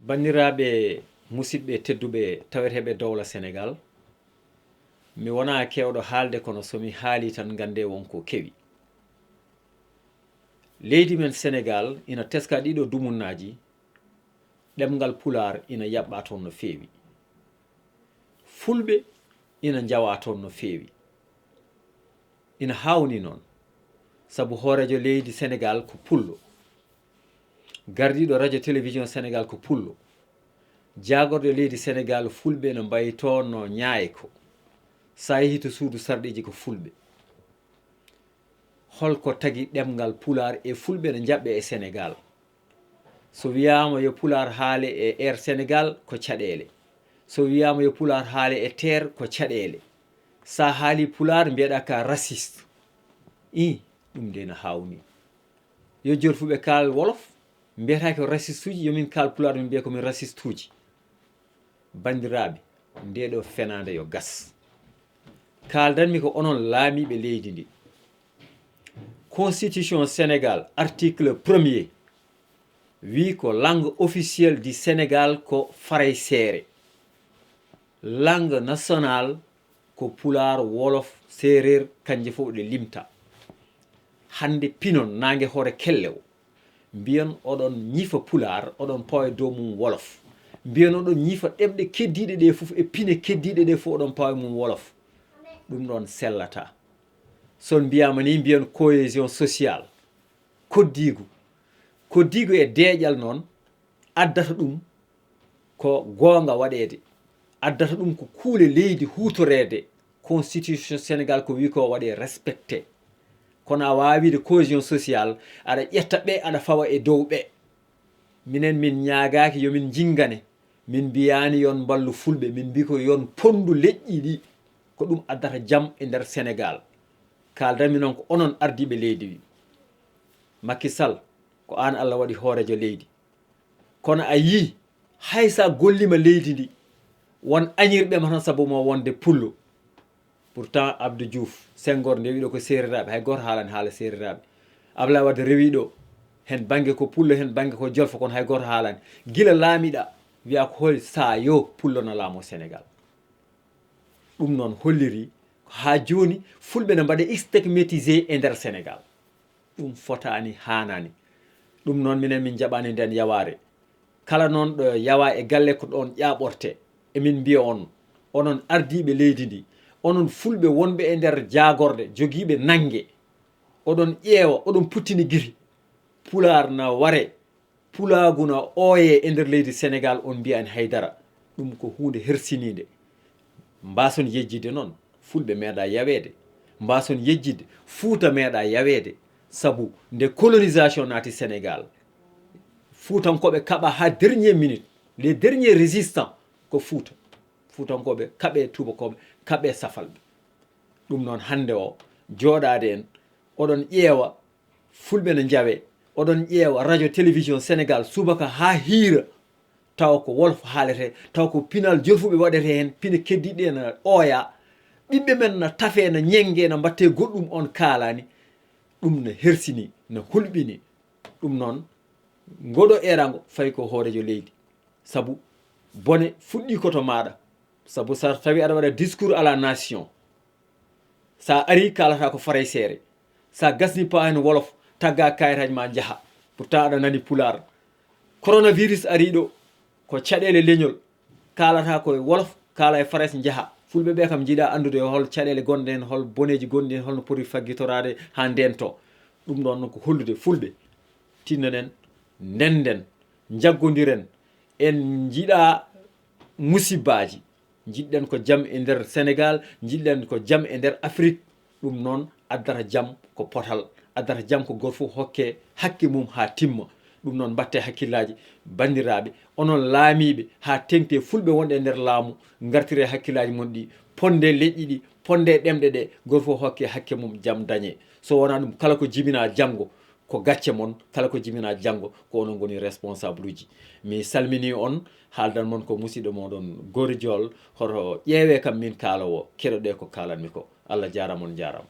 Bandiraɓe musidɓe tedduɓe taweteɓe dowla Senegal, mi wona kewɗo haalde kono somi haali tan gande wonko kewi. Leydi men Senegal ina teska ɗiɗo dumunnaji, ɗemgal pular ina yaɓɓa toon no feewi, fulɓe ina jawa toon no feewi. Ina hawni noon sabu hoorejo leydi Senegal ko pullo, gardiɗo radio télévision Sénégal ko pullo, jagorɗo leydi Sénégal fulɓe no mbayi toon no ñaaye ko, sa yeehi to suudu sarɗiji ko fulɓe. Holko tagi ɗemgal pular e fulɓe no jaɓɓe e Sénégal? So wiyama yo pular haale e air Sénégal ko caɗele, so wiyama yo pular haale e terre ko caɗele, sa haali pular mbiyeɗa ka raciste. Ɗum nde no hawni. Yo joni fuɓe kaal wolof mbiyata ko raciste uji, yomin kaal pular min mbiya komin raciste uji. Bandiraɓe, ndeɗo fenade yo gas. Kaldanmi ko onon laamiɓe leydi ndi. Constitution Sénégal article 1er wi ko langue officielle du Sénégal ko faraysere. Langue nationale ko pular, wolof, serer kanje fof ɗe limta. Hande pinon nangue hoore kelle o mbiyon oɗon ñifa pular, oɗon pawa dow mum wolof. Mbiyon oɗon ñifa ɗemɗe keddiɗe ɗe fof e pine keddiɗe ɗe fof oɗon pawa mum wolof. ɗum ɗon sellata. Son mbiyama ni mbiyon cohésion sociale, koddigu e deeƴal noon addata ɗum ko goonga waɗede, addata ɗum ko kuule leydi hutorede. Constitution Sénégal ko wi ko waɗe respecté. Kono a wawide cohésion sociale aɗa ƴetta ɓe aɗa fawa e dow ɓe. Minen min ñaagaki yomin jingane, min mbiyani yon ballu fulɓe, min mbi ko yon pondu leƴƴi ɗi, ko ɗum addata jam e nder Sénégal. Kaldanmi noon ko onon ardiɓe leydi ɗi. Macky Sall ko an Allah waɗi hoorejo leydi, kono a yi hay sa gollima leydi ndi won añirɓema tan sabu mo wonde pullo. Pourtant Abdou Diouf Senghor nde wiɗo ko seriraɓe, hay goto haalani haala seriraɓe. Abdoulaye Wade rewiɗo hen banggue ko pullo, hen banggue ko jolfo, kono hay goto haalani. Gila laamiɗa wiya ko hol sa yo pullo no laamo Sénégal. ɗum noon holliri ha joni fulɓe ne mbaɗa stigmatisé e nder Sénégal. ɗum fotani, hanani. ɗum noon minen min jaɓani nden yaware. Kala noon ɗo yawa e galle ko ɗon ƴaɓorte, emin mbiya on, onon ardiɓe leydi ndi, onon fulɓe wonɓe e nder jagorde joguiɓe nangue, oɗon ƴeewa, oɗon puttini guiri. Pular na ware, pulagu na ooye e nder leydi Sénégal, on mbiyani haydara. ɗum ko hunde hersinide. Mbason yejjide noon fulɓe meeɗa yawede, mbason yejjide Fuuta meeɗa yawede, sabu nde colonisation naati Sénégal, Fuutankoɓe kaɓa ha dernier minute, les derniers résistants ko Fuuta. Fuutankoɓe kaɓe tubakoɓe, kaɓe safalɓe. ɗum noon hande o jooɗade en, oɗon ƴeewa fulɓe no jawe, oɗon ƴeewa radio télévision Sénégal subaka ha hiira, taw ko wolof haalete, taw ko pinal jolfuɓe waɗete hen, pine keddiɗe no ooya, ɓiɓɓe men no tafe, no ñenge, no mbatte goɗɗum on kaalani. ɗum no hersini, no hulɓini. ɗum noon ngoɗo erago fayi ko hoorejo leydi, sabu bone fuɗɗi koto maɗa. Sabu sa tawi aɗa waɗa discours à la nation, sa ari kalata ko faraysere, sa gasni pa hen wolof tagga kayitaji ma jaaha, pourtant aɗa nani pular. Coronavirus ari ɗo ko caɗele leñol, kalata koye wolof, kala e farais jaaha. Fulɓe ɓe kam jiiɗa andude hol caɗele gonɗe hen, hol boneji gonɗi hen, holno poti faggitorade ha ndento. ɗum ɗon ko hollude fulɓe tinnoɗen, ndenden, jaggodiren, en jiiɗa musibbaji. jiɗɗen ko jaam e nder Sénégal, jiɗɗen ko jaam e nder Afrique. ɗum noon addata jaam ko potal, addata jaam ko goto fof hokke hakke mum ha timma. ɗum noon mbatte hakkillaji bandiraɓe, onon laamiɓe ha tengte fulɓe wonɗe e nder laamu, gartire hakkillaji mon ɗi, ponde leƴƴi ɗi, ponde ɗemɗe ɗe, goto fof hokke hakke mum, jaam dañe. So wona ɗum, kala ko jibina janggo ko gacce mon, kala ko jibina janggo ko onon goni responsable uji. Mi salmini on, haaldan mon ko musidɗo moɗon Gori Diol, hoto ƴeewe kam min kaalowo, keɗoɗe ko kalanmi ko. Allah jarama, on jarama.